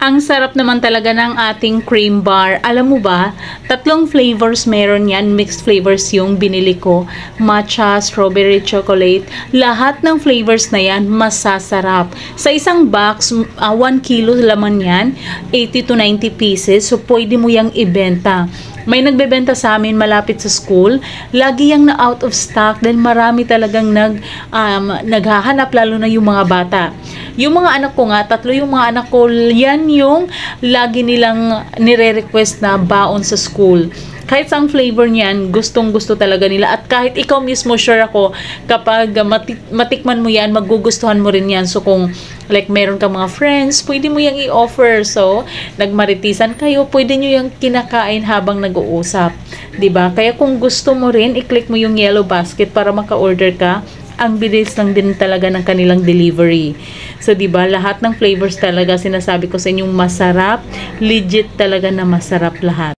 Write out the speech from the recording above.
Ang sarap naman talaga ng ating cream bar. Alam mo ba, 3 flavors meron yan. Mixed flavors yung binili ko. Matcha, strawberry, chocolate. Lahat ng flavors na yan, masasarap. Sa isang box, 1 kilo laman yan. 80 to 90 pieces. So, pwede mo yang ibenta. May nagbebenta sa amin malapit sa school. Lagi yang na out of stock dahil marami talagang naghahanap, lalo na yung mga bata. Yung mga anak ko nga, 3 yung mga anak ko, yan yung lagi nilang nire-request na baon sa school. Kahit sa flavor niyan, gustong-gusto talaga nila. At kahit ikaw mismo, sure ako, kapag matikman mo yan, magugustuhan mo rin yan. So, kung like meron ka mga friends, pwede mo yang i-offer. So, nagmaritisan kayo, pwede nyo yung kinakain habang nag-uusap. 'Di ba? Kaya kung gusto mo rin, i-click mo yung yellow basket para maka-order ka. Ang bilis lang din talaga ng kanilang delivery. So, 'di ba, lahat ng flavors talaga sinasabi ko sa inyong masarap, legit talaga na masarap lahat.